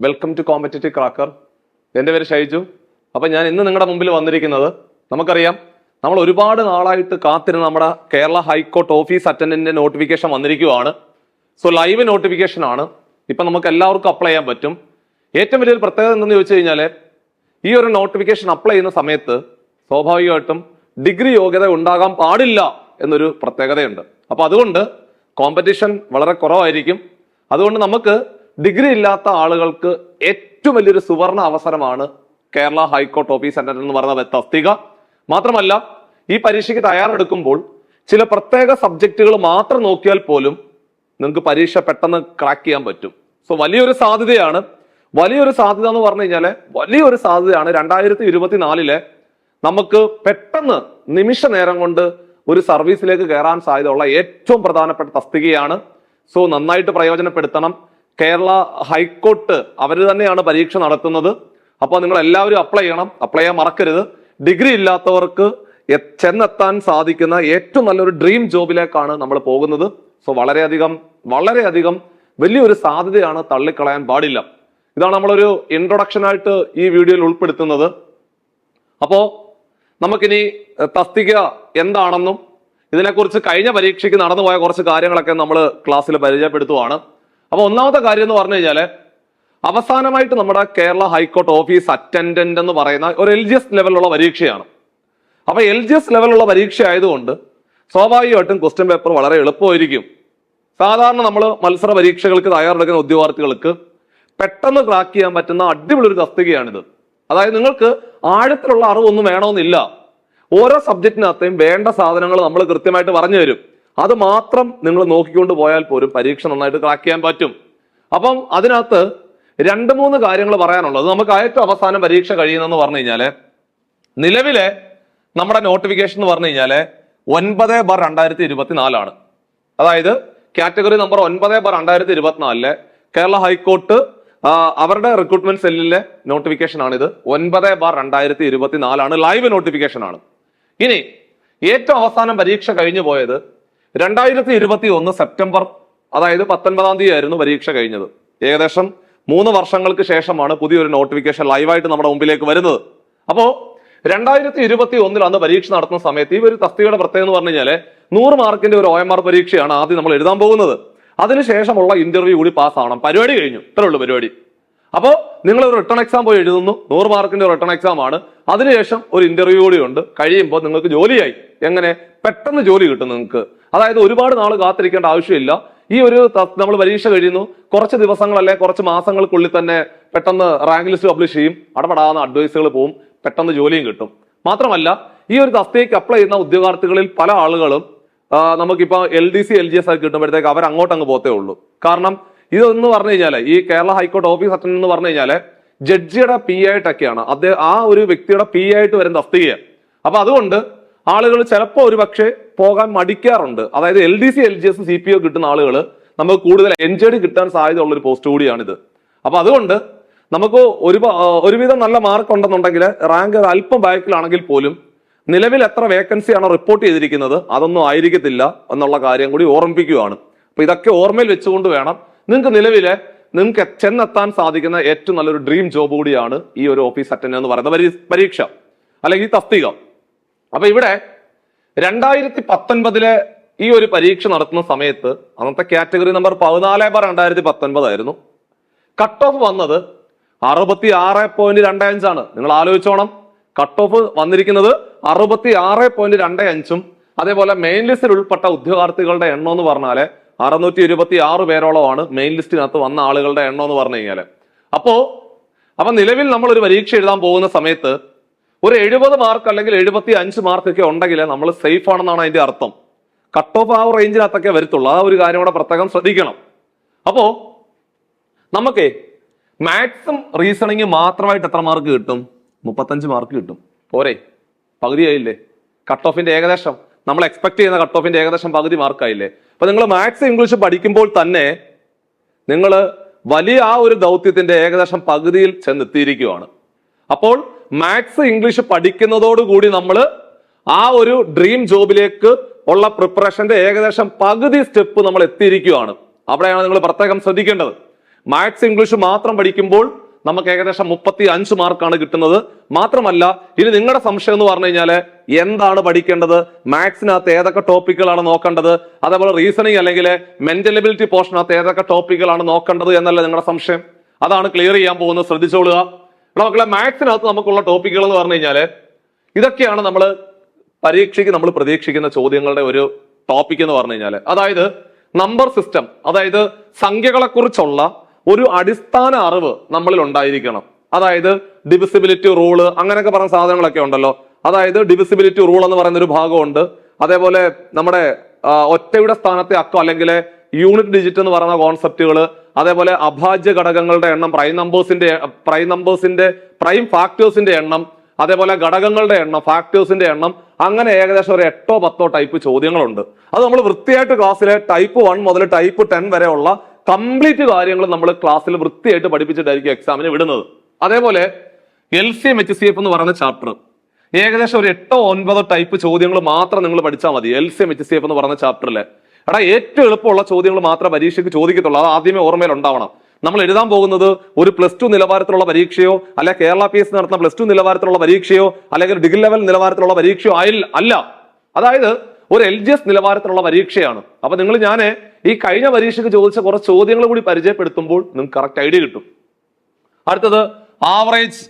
Welcome to competitive cracker. എൻ്റെ പേര് ഷൈജു. അപ്പം ഞാൻ ഇന്ന് നിങ്ങളുടെ മുമ്പിൽ വന്നിരിക്കുന്നത്, നമുക്കറിയാം നമ്മൾ ഒരുപാട് നാളായിട്ട് കാത്തിരുന്ന നമ്മുടെ കേരള ഹൈക്കോർട്ട് ഓഫീസ് അറ്റൻഡന്റിന്റെ നോട്ടിഫിക്കേഷൻ വന്നിരിക്കുകയാണ്. സോ ലൈവ് നോട്ടിഫിക്കേഷൻ ആണ്. ഇപ്പം നമുക്ക് എല്ലാവർക്കും അപ്ലൈ ചെയ്യാൻ പറ്റും. ഏറ്റവും വലിയൊരു പ്രത്യേകത എന്തെന്ന് ചോദിച്ചു കഴിഞ്ഞാൽ, ഈ ഒരു നോട്ടിഫിക്കേഷൻ അപ്ലൈ ചെയ്യുന്ന സമയത്ത് സ്വാഭാവികമായിട്ടും ഡിഗ്രി യോഗ്യത ഉണ്ടാകാൻ പാടില്ല എന്നൊരു പ്രത്യേകതയുണ്ട്. അപ്പൊ അതുകൊണ്ട് കോമ്പറ്റീഷൻ വളരെ കുറവായിരിക്കും. അതുകൊണ്ട് നമുക്ക് ഡിഗ്രി ഇല്ലാത്ത ആളുകൾക്ക് ഏറ്റവും വലിയൊരു സുവർണ അവസരമാണ് കേരള ഹൈക്കോർട്ട് ഓഫീസ് അറ്റൻഡന്റ് എന്ന് പറയുന്ന തസ്തിക. മാത്രമല്ല, ഈ പരീക്ഷയ്ക്ക് തയ്യാറെടുക്കുമ്പോൾ ചില പ്രത്യേക സബ്ജക്റ്റുകൾ മാത്രം നോക്കിയാൽ പോലും നിങ്ങൾക്ക് പരീക്ഷ പെട്ടെന്ന് ക്രാക്ക് ചെയ്യാൻ പറ്റും. സോ വലിയൊരു സാധ്യതയാണ്. വലിയൊരു സാധ്യത എന്ന് പറഞ്ഞു കഴിഞ്ഞാല് വലിയൊരു സാധ്യതയാണ് 2024 നമുക്ക് പെട്ടെന്ന് നിമിഷ നേരം കൊണ്ട് ഒരു സർവീസിലേക്ക് കയറാൻ സാധ്യതയുള്ള ഏറ്റവും പ്രധാനപ്പെട്ട തസ്തികയാണ്. സോ നന്നായിട്ട് പ്രയോജനപ്പെടുത്തണം. കേരള ഹൈക്കോർട്ട് അവർ തന്നെയാണ് പരീക്ഷ നടത്തുന്നത്. അപ്പോൾ നിങ്ങൾ എല്ലാവരും അപ്ലൈ ചെയ്യണം. അപ്ലൈ ചെയ്യാൻ മറക്കരുത്. ഡിഗ്രി ഇല്ലാത്തവർക്ക് ചെന്നെത്താൻ സാധിക്കുന്ന ഏറ്റവും നല്ലൊരു ഡ്രീം ജോബിലേക്കാണ് നമ്മൾ പോകുന്നത്. സോ വളരെയധികം വലിയൊരു സാധ്യതയാണ്, തള്ളിക്കളയാൻ പാടില്ല. ഇതാണ് നമ്മളൊരു ഇൻട്രൊഡക്ഷൻ ആയിട്ട് ഈ വീഡിയോയിൽ ഉൾപ്പെടുത്തുന്നത്. അപ്പോ നമുക്കിനി തസ്തിക എന്താണെന്നും ഇതിനെക്കുറിച്ച് കഴിഞ്ഞ പരീക്ഷയ്ക്ക് നടന്നുപോയ കുറച്ച് കാര്യങ്ങളൊക്കെ നമ്മൾ ക്ലാസ്സിൽ പരിചയപ്പെടുത്തുവാണ്. അപ്പൊ ഒന്നാമത്തെ കാര്യം എന്ന് പറഞ്ഞു കഴിഞ്ഞാല്, അവസാനമായിട്ട് നമ്മുടെ കേരള ഹൈക്കോർട്ട് ഓഫീസ് അറ്റൻഡന്റ് എന്ന് പറയുന്ന ഒരു LGS ലെവലുള്ള പരീക്ഷയാണ്. അപ്പൊ LGS ലെവലുള്ള പരീക്ഷ ആയതുകൊണ്ട് സ്വാഭാവികമായിട്ടും ക്വസ്റ്റ്യൻ പേപ്പർ വളരെ എളുപ്പമായിരിക്കും. സാധാരണ നമ്മൾ മത്സര പരീക്ഷകൾക്ക് തയ്യാറെടുക്കുന്ന ഉദ്യോഗാർത്ഥികൾക്ക് പെട്ടെന്ന് ക്രാക്ക് ചെയ്യാൻ പറ്റുന്ന അടിപൊളി ഒരു തസ്തികയാണിത്. അതായത് നിങ്ങൾക്ക് ആഴത്തിലുള്ള അറിവൊന്നും വേണമെന്നില്ല. ഓരോ സബ്ജക്റ്റിനകത്തെയും വേണ്ട സാധനങ്ങൾ നമ്മൾ കൃത്യമായിട്ട് പറഞ്ഞു തരും. അത് മാത്രം നിങ്ങൾ നോക്കിക്കൊണ്ട് പോയാൽ പോലും പരീക്ഷ നന്നായിട്ട് ക്രാക്ക് ചെയ്യാൻ പറ്റും. അപ്പം അതിനകത്ത് 2-3 കാര്യങ്ങൾ പറയാനുള്ളത്. നമുക്ക് ഏറ്റവും അവസാനം പരീക്ഷ കഴിയുന്നെന്ന് പറഞ്ഞു കഴിഞ്ഞാല്, നിലവിലെ നമ്മുടെ നോട്ടിഫിക്കേഷൻ എന്ന് പറഞ്ഞു കഴിഞ്ഞാല് 9/2024 അതായത് കാറ്റഗറി നമ്പർ 9/2024 കേരള ഹൈക്കോർട്ട് അവരുടെ റിക്രൂട്ട്മെന്റ് സെല്ലിലെ നോട്ടിഫിക്കേഷൻ ആണിത്. 9/2024 ലൈവ് നോട്ടിഫിക്കേഷൻ ആണ്. ഇനി ഏറ്റവും അവസാനം പരീക്ഷ കഴിഞ്ഞു പോയത് 2021 സെപ്റ്റംബർ, അതായത് 19-ാം തീയതി ആയിരുന്നു പരീക്ഷ കഴിഞ്ഞത്. ഏകദേശം 3 വർഷങ്ങൾക്ക് ശേഷമാണ് പുതിയൊരു നോട്ടിഫിക്കേഷൻ ലൈവായിട്ട് നമ്മുടെ മുമ്പിലേക്ക് വരുന്നത്. അപ്പോ 2021 അന്ന് പരീക്ഷ നടത്തുന്ന സമയത്ത് ഈ ഒരു തസ്തികയുടെ പ്രത്യേകത എന്ന് പറഞ്ഞു കഴിഞ്ഞാല് 100 മാർക്കിന്റെ ഒരു OMR പരീക്ഷയാണ് ആദ്യം നമ്മൾ എഴുതാൻ പോകുന്നത്. അതിനുശേഷമുള്ള ഇന്റർവ്യൂ കൂടി പാസ്സാവണം. പരിപാടി കഴിഞ്ഞു, ഇത്രേ ഉള്ളൂ പരിപാടി. അപ്പോൾ നിങ്ങൾ ഒരു റിട്ടേൺ എക്സാം പോയി എഴുതുന്നു. 100 മാർക്കിന്റെ റിട്ടേൺ എക്സാം ആണ്. അതിനുശേഷം ഒരു ഇന്റർവ്യൂ കൂടി ഉണ്ട്. കഴിയുമ്പോൾ നിങ്ങൾക്ക് ജോലിയായി. എങ്ങനെ പെട്ടെന്ന് ജോലി കിട്ടും നിങ്ങൾക്ക്. അതായത് ഒരുപാട് നാൾ കാത്തിരിക്കേണ്ട ആവശ്യമില്ല. ഈ ഒരു നമ്മൾ പരീക്ഷ കഴിയുന്നു, കുറച്ച് ദിവസങ്ങളല്ലേ കുറച്ച് മാസങ്ങൾക്കുള്ളിൽ തന്നെ പെട്ടെന്ന് റാങ്ക് ലിസ്റ്റ് പബ്ലിഷ് ചെയ്യും. അടപെടാവുന്ന അഡ്വൈസുകൾ പോവും, പെട്ടെന്ന് ജോലിയും കിട്ടും. മാത്രമല്ല, ഈ ഒരു തസ്തികയ്ക്ക് അപ്ലൈ ചെയ്യുന്ന ഉദ്യോഗാർത്ഥികളിൽ പല ആളുകളും നമുക്കിപ്പോ LDC LGS ആയി കിട്ടുമ്പോഴത്തേക്ക് അവർ അങ്ങോട്ടങ്ങ് പോത്തേ ഉള്ളൂ. കാരണം ഇതെന്ന് പറഞ്ഞു കഴിഞ്ഞാല് ഈ കേരള ഹൈക്കോർട്ട് ഓഫീസ് അറ്റൻഡന്റ് എന്ന് പറഞ്ഞു കഴിഞ്ഞാല് ജഡ്ജിയുടെ PA ആയിട്ടൊക്കെയാണ് ആ ഒരു വ്യക്തിയുടെ PA ആയിട്ട് വരുന്ന തസ്തികയാണ്. അപ്പൊ അതുകൊണ്ട് ആളുകൾ ചിലപ്പോൾ ഒരു പക്ഷേ പോകാൻ മടിക്കാറുണ്ട്. അതായത് LDC LGS CPO കിട്ടുന്ന ആളുകൾ നമുക്ക് കൂടുതൽ NJD കിട്ടാൻ സാധ്യതയുള്ള ഒരു പോസ്റ്റ് കൂടിയാണിത്. അപ്പൊ അതുകൊണ്ട് നമുക്ക് ഒരുവിധം നല്ല മാർക്ക് ഉണ്ടെന്നുണ്ടെങ്കിൽ റാങ്ക് അല്പം ബാക്കിലാണെങ്കിൽ പോലും നിലവിൽ എത്ര വേക്കൻസിയാണോ റിപ്പോർട്ട് ചെയ്തിരിക്കുന്നത് അതൊന്നും ആയിരിക്കത്തില്ല എന്നുള്ള കാര്യം കൂടി ഓർമ്മിപ്പിക്കുകയാണ്. അപ്പൊ ഇതൊക്കെ ഓർമ്മയിൽ വെച്ചുകൊണ്ട് വേണം നിങ്ങൾക്ക് ചെന്നെത്താൻ സാധിക്കുന്ന ഏറ്റവും നല്ലൊരു ഡ്രീം ജോബ് കൂടിയാണ് ഈ ഒരു ഓഫീസ് അറ്റൻഡന്റ് എന്ന് പറയുന്ന പരീക്ഷ അല്ലെങ്കിൽ ഈ തസ്തിക. അപ്പൊ ഇവിടെ 2019 ഈ ഒരു പരീക്ഷ നടത്തുന്ന സമയത്ത് അന്നത്തെ കാറ്റഗറി നമ്പർ 14/2019 ആയിരുന്നു. കട്ട് ഓഫ് വന്നത് 66.25 നിങ്ങൾ ആലോചിച്ചോണം. കട്ട് ഓഫ് വന്നിരിക്കുന്നത് 66.25. അതേപോലെ മെയിൻ ലിസ്റ്റിൽ ഉൾപ്പെട്ട ഉദ്യോഗാർത്ഥികളുടെ എണ്ണം എന്ന് പറഞ്ഞാല് 626 പേരോളമാണ് മെയിൻ ലിസ്റ്റിനകത്ത് വന്ന ആളുകളുടെ എണ്ണം എന്ന് പറഞ്ഞു കഴിഞ്ഞാല്. അപ്പൊ നിലവിൽ നമ്മൾ ഒരു പരീക്ഷ എഴുതാൻ പോകുന്ന സമയത്ത് ഒരു 70 മാർക്ക് അല്ലെങ്കിൽ 75 മാർക്കൊക്കെ ഉണ്ടെങ്കിൽ നമ്മൾ സേഫ് ആണെന്നാണ് അതിന്റെ അർത്ഥം. കട്ട് ഓഫ് ആ റേഞ്ചിനകത്തൊക്കെ വരത്തുള്ളൂ. ആ ഒരു കാര്യം കൂടെ പ്രത്യേകം ശ്രദ്ധിക്കണം. അപ്പോ നമുക്ക് മാത്സും റീസണിങ് മാത്രമായിട്ട് എത്ര മാർക്ക് കിട്ടും? 35 മാർക്ക് കിട്ടും. പോരെ? പകുതിയായില്ലേ? കട്ട് ഓഫിന്റെ ഏകദേശം നമ്മൾ എക്സ്പെക്ട് ചെയ്യുന്ന കട്ട് ഓഫിന്റെ ഏകദേശം പകുതി മാർക്കായില്ലേ? അപ്പൊ നിങ്ങൾ മാത്സ് ഇംഗ്ലീഷ് പഠിക്കുമ്പോൾ തന്നെ നിങ്ങൾ വലിയ ആ ഒരു ദൗത്യത്തിന്റെ ഏകദേശം പകുതിയിൽ ചെന്നെത്തിയിരിക്കുകയാണ്. അപ്പോൾ മാത്സ് ഇംഗ്ലീഷ് പഠിക്കുന്നതോടുകൂടി നമ്മൾ ആ ഒരു ഡ്രീം ജോബിലേക്ക് ഉള്ള പ്രിപ്പറേഷന്റെ ഏകദേശം പകുതി സ്റ്റെപ്പ് നമ്മൾ എത്തിയിരിക്കുകയാണ്. അവിടെയാണ് നിങ്ങൾ പ്രത്യേകം ശ്രദ്ധിക്കേണ്ടത്. മാത്സ് ഇംഗ്ലീഷ് മാത്രം പഠിക്കുമ്പോൾ നമുക്ക് ഏകദേശം 35 മാർക്കാണ് കിട്ടുന്നത്. മാത്രമല്ല ഇനി നിങ്ങളുടെ സംശയം എന്ന് പറഞ്ഞു കഴിഞ്ഞാൽ എന്താണ് പഠിക്കേണ്ടത്, മാത്സിനകത്ത് ഏതൊക്കെ ടോപ്പിക്കുകളാണ് നോക്കേണ്ടത്, അതേപോലെ റീസണിങ് അല്ലെങ്കിൽ മെന്റൽ എബിലിറ്റി പോർഷനകത്ത് ഏതൊക്കെ ടോപ്പിക്കുകളാണ് നോക്കേണ്ടത് എന്നല്ല നിങ്ങളുടെ സംശയം. അതാണ് ക്ലിയർ ചെയ്യാൻ പോകുന്നത്, ശ്രദ്ധിച്ചോളുക. മക്കളെ, മാത്സിനകത്ത് നമുക്കുള്ള ടോപ്പിക്കുകൾ എന്ന് പറഞ്ഞു കഴിഞ്ഞാൽ ഇതൊക്കെയാണ് നമ്മൾ പരീക്ഷയ്ക്ക് നമ്മൾ പ്രതീക്ഷിക്കുന്ന ചോദ്യങ്ങളുടെ ഒരു ടോപ്പിക് എന്ന് പറഞ്ഞു കഴിഞ്ഞാൽ, അതായത് നമ്പർ സിസ്റ്റം, അതായത് സംഖ്യകളെ കുറിച്ചുള്ള ഒരു അടിസ്ഥാന അറിവ് നമ്മളിൽ ഉണ്ടായിരിക്കണം. അതായത് ഡിവിസിബിലിറ്റി റൂള് അങ്ങനെയൊക്കെ പറഞ്ഞ സാധനങ്ങളൊക്കെ ഉണ്ടല്ലോ. അതായത് ഡിവിസിബിലിറ്റി റൂൾ എന്ന് പറയുന്ന ഒരു ഭാഗമുണ്ട്. അതേപോലെ നമ്മുടെ ഒറ്റയുടെ സ്ഥാനത്തെ അക്കം അല്ലെങ്കിൽ യൂണിറ്റ് ഡിജിറ്റ് എന്ന് പറയുന്ന കോൺസെപ്റ്റുകൾ, അതേപോലെ അഭാജ്യ ഘടകങ്ങളുടെ എണ്ണം, പ്രൈം ഫാക്ടേഴ്സിന്റെ എണ്ണം, അതേപോലെ ഘടകങ്ങളുടെ എണ്ണം, ഫാക്ടേഴ്സിന്റെ എണ്ണം, അങ്ങനെ ഏകദേശം ഒരു 8 or 10 ടൈപ്പ് ചോദ്യങ്ങളുണ്ട്. അത് നമ്മൾ വൃത്തിയായിട്ട് ക്ലാസ്സിലെ ടൈപ്പ് 1 മുതൽ ടൈപ്പ് 10 വരെയുള്ള കംപ്ലീറ്റ് കാര്യങ്ങൾ നമ്മൾ ക്ലാസ്സിൽ വൃത്തിയായിട്ട് പഠിപ്പിച്ചിട്ടായിരിക്കും എക്സാമിന് വിടുന്നത്. അതേപോലെ LCM HCF എന്ന് പറയുന്ന ചാപ്റ്റർ ഏകദേശം ഒരു 8 or 9 ടൈപ്പ് ചോദ്യങ്ങൾ മാത്രം നിങ്ങൾ പഠിച്ചാൽ മതി. LCM HCF എന്ന് പറയുന്ന ചാപ്റ്ററിലെ ഏറ്റവും എളുപ്പമുള്ള ചോദ്യങ്ങൾ മാത്രമേ പരീക്ഷയ്ക്ക് ചോദിക്കത്തുള്ളൂ. അത് ആദ്യമേ ഓർമ്മയിൽ ഉണ്ടാവണം. നമ്മൾ എഴുതാൻ പോകുന്നത് ഒരു +2 നിലവാരത്തിലുള്ള പരീക്ഷയോ അല്ലെ കേരള PSC നടത്തുന്ന +2 നിലവാരത്തിലുള്ള പരീക്ഷയോ അല്ലെങ്കിൽ ഡിഗ്രി ലെവൽ നിലവാരത്തിലുള്ള പരീക്ഷയോ അല്ല. അതായത് ഒരു LGS നിലവാരത്തിലുള്ള പരീക്ഷയാണ്. അപ്പൊ ഞാൻ ഈ കഴിഞ്ഞ പരീക്ഷയ്ക്ക് ചോദിച്ച കുറച്ച് ചോദ്യങ്ങൾ കൂടി പരിചയപ്പെടുത്തുമ്പോൾ നിങ്ങൾക്ക് കറക്റ്റ് ഐഡിയ കിട്ടും. അടുത്തത് ആവറേജ്,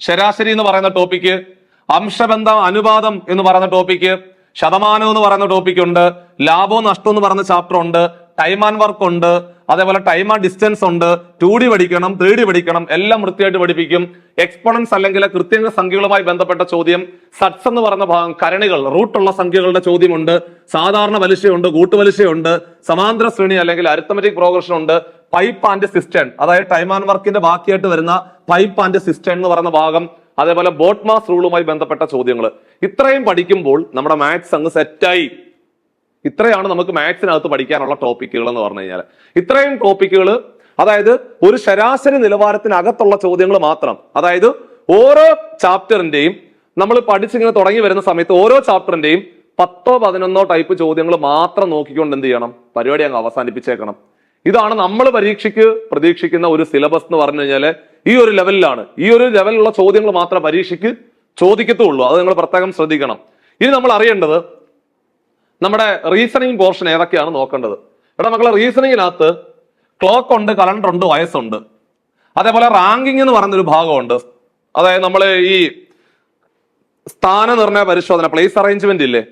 ശരാശരി എന്ന് പറയുന്ന ടോപ്പിക്ക്, അംശബന്ധം അനുപാതം എന്ന് പറയുന്ന ടോപ്പിക്ക്, ശതമാനം എന്ന് പറയുന്ന ടോപ്പിക് ഉണ്ട്, ലാഭവും നഷ്ടവും എന്ന് പറയുന്ന ചാപ്റ്റർ ഉണ്ട്, ടൈം ആൻഡ് വർക്ക് ഉണ്ട്, അതേപോലെ ടൈം ആൻഡ് ഡിസ്റ്റൻസ് ഉണ്ട്, 2D പഠിക്കണം, 3D പഠിക്കണം, എല്ലാം വൃത്തിയായിട്ട് പഠിപ്പിക്കും. എക്സ്പോണൻസ് അല്ലെങ്കിൽ കൃത്യംഗ സംഖ്യകളുമായി ബന്ധപ്പെട്ട ചോദ്യം, സട്സ് എന്ന് പറയുന്ന ഭാഗം, കരണികൾ, റൂട്ടുള്ള സംഖ്യകളുടെ ചോദ്യമുണ്ട്, സാധാരണ പലിശയുണ്ട്, കൂട്ടുപലിശയുണ്ട്, സമാന്തര ശ്രേണി അല്ലെങ്കിൽ അരിത്തമെറ്റിക് പ്രോഗ്രഷൻ ഉണ്ട്, പൈപ്പ് ആൻഡ് സിസ്റ്റൻ, അതായത് ടൈം ആൻഡ് വർക്കിന്റെ ബാക്കിയായിട്ട് വരുന്ന പൈപ്പ് ആൻഡ് സിസ്റ്റൻ എന്ന് പറയുന്ന ഭാഗം, അതേപോലെ ബോട്ട് മാസ് റൂളുമായി ബന്ധപ്പെട്ട ചോദ്യങ്ങൾ. ഇത്രയും പഠിക്കുമ്പോൾ നമ്മുടെ മാത്സ് അങ്ങ് സെറ്റായി. ഇത്രയാണ് നമുക്ക് മാത്സിനകത്ത് പഠിക്കാനുള്ള ടോപ്പിക്കുകൾ എന്ന് പറഞ്ഞു കഴിഞ്ഞാൽ. ഇത്രയും ടോപ്പിക്കുകൾ, അതായത് ഒരു ശരാശരി നിലവാരത്തിനകത്തുള്ള ചോദ്യങ്ങൾ മാത്രം. അതായത് ഓരോ ചാപ്റ്ററിന്റെയും നമ്മൾ പഠിച്ചിങ്ങനെ തുടങ്ങി വരുന്ന സമയത്ത് ഓരോ ചാപ്റ്ററിന്റെയും 10 or 11 ടൈപ്പ് ചോദ്യങ്ങൾ മാത്രം നോക്കിക്കൊണ്ട് എന്ത് ചെയ്യണം, പരിപാടി അങ്ങ് അവസാനിപ്പിച്ചേക്കണം. ഇതാണ് നമ്മൾ പരീക്ഷയ്ക്ക് പ്രതീക്ഷിക്കുന്ന ഒരു സിലബസ് എന്ന് പറഞ്ഞു കഴിഞ്ഞാല്. ഈ ഒരു ലെവലിലാണ്, ഈ ഒരു ലെവലിലുള്ള ചോദ്യങ്ങൾ മാത്രം പരീക്ഷയ്ക്ക് ചോദിക്കത്തുള്ളൂ. അത് നിങ്ങൾ പ്രത്യേകം ശ്രദ്ധിക്കണം. ഇനി നമ്മൾ അറിയേണ്ടത് നമ്മുടെ റീസണിങ് പോർഷൻ ഏതൊക്കെയാണ് നോക്കേണ്ടത്. മക്കളെ, റീസണിങ്ങിനകത്ത് ക്ലോക്ക് ഉണ്ട്, കലണ്ടർ ഉണ്ട്, വയസ്സുണ്ട്. അതേപോലെ റാങ്കിങ് എന്ന് പറയുന്നൊരു ഭാഗമുണ്ട്. അതായത് നമ്മൾ ഈ സ്ഥാനനിർണയ പരിശോധന, പ്ലേസ് അറേഞ്ച്മെന്റ് ഇല്ലേ,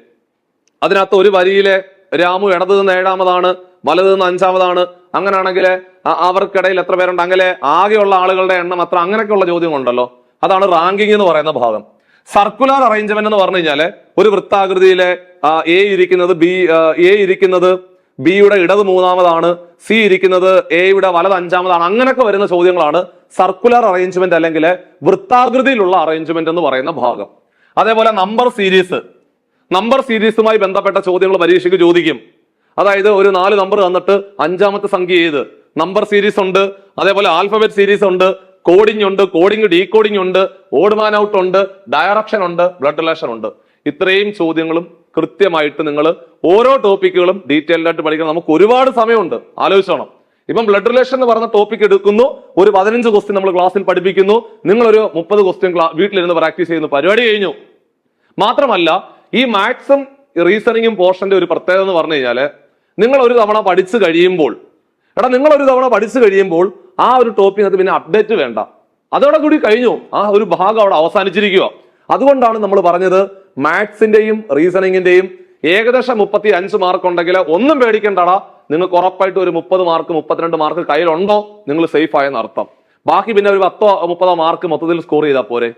അതിനകത്ത് ഒരു വരിയിലെ രാമു ഇടത് നിന്ന് 7ാമതാണ്, വലത് നിന്ന് 5ാമതാണ്, അങ്ങനെയാണെങ്കിൽ അവർക്കിടയിൽ എത്ര പേരുണ്ട്, അങ്ങനെ ആകെയുള്ള ആളുകളുടെ എണ്ണം എത്ര, അങ്ങനെയൊക്കെയുള്ള ചോദ്യങ്ങളുണ്ടല്ലോ. അതാണ് റാങ്കിങ് എന്ന് പറയുന്ന ഭാഗം. സർക്കുലർ അറേഞ്ച്മെന്റ് എന്ന് പറഞ്ഞു കഴിഞ്ഞാല് ഒരു വൃത്താകൃതിയിലെ എ ഇരിക്കുന്നത് ബിയുടെ ഇടത് 3ാമതാണ്, സി ഇരിക്കുന്നത് എയുടെ വലത് 5ാമതാണ്, അങ്ങനെയൊക്കെ വരുന്ന ചോദ്യങ്ങളാണ് സർക്കുലർ അറേഞ്ച്മെന്റ് അല്ലെങ്കിൽ വൃത്താകൃതിയിലുള്ള അറേഞ്ച്മെന്റ് എന്ന് പറയുന്ന ഭാഗം. അതേപോലെ നമ്പർ സീരീസുമായി ബന്ധപ്പെട്ട ചോദ്യങ്ങൾ പരീക്ഷയ്ക്ക് ചോദിക്കും. അതായത് ഒരു 4 നമ്പർ തന്നിട്ട് 5ാമത്തെ സംഖ്യ ഏത്, നമ്പർ സീരീസ് ഉണ്ട്, അതേപോലെ ആൽഫബറ്റ് സീരീസ് ഉണ്ട്, കോഡിംഗ് ഉണ്ട്, കോഡിംഗ് ഡീകോഡിംഗ് ഉണ്ട്, ഓഡ് മാൻ ഔട്ട് ഉണ്ട്, ഡയറക്ഷൻ ഉണ്ട്, ബ്ലഡ് റിലേഷൻ ഉണ്ട്. ഇത്രയും ചോദ്യങ്ങളും കൃത്യമായിട്ട് നിങ്ങൾ ഓരോ ടോപ്പിക്കുകളും ഡീറ്റെയിൽഡ് ആയിട്ട് പഠിക്കണം. നമുക്ക് ഒരുപാട് സമയമുണ്ട്, ആലോചിച്ചോണം. ഇപ്പം ബ്ലഡ് റിലേഷൻ എന്ന് പറഞ്ഞ ടോപ്പിക് എടുക്കുന്നു, ഒരു 15 ക്വസ്റ്റ്യൻ നമ്മൾ ക്ലാസ്സിൽ പഠിപ്പിക്കുന്നു, നിങ്ങളൊരു 30 ക്വസ്റ്റ്യൻ വീട്ടിലിരുന്ന് പ്രാക്ടീസ് ചെയ്യുന്നു, പരിപാടി കഴിഞ്ഞു. മാത്രമല്ല ഈ മാത്സും റീസണിങ്ങും പോർഷന്റെ ഒരു പ്രത്യേകത എന്ന് പറഞ്ഞു കഴിഞ്ഞാല് നിങ്ങൾ ഒരു തവണ പഠിച്ചു കഴിയുമ്പോൾ ആ ഒരു ടോപ്പിക് പിന്നെ അപ്ഡേറ്റ് വേണ്ട, അതോടെ കൂടി കഴിഞ്ഞു, ആ ഒരു ഭാഗം അവിടെ അവസാനിച്ചിരിക്കുക. അതുകൊണ്ടാണ് നമ്മൾ പറഞ്ഞത് മാത്സിന്റെയും റീസണിങ്ങിന്റെയും ഏകദേശം 35 മാർക്ക് ഉണ്ടെങ്കിൽ ഒന്നും പേടിക്കേണ്ടടാ, നിങ്ങൾക്ക് ഉറപ്പായിട്ട് ഒരു 30 മാർക്ക് 32 മാർക്ക് കയ്യിലുണ്ടോ, നിങ്ങൾ സേഫ് ആയെന്ന് അർത്ഥം. ബാക്കി പിന്നെ ഒരു 10 or 30 മാർക്ക് മൊത്തത്തിൽ സ്കോർ ചെയ്താൽ പോരെ.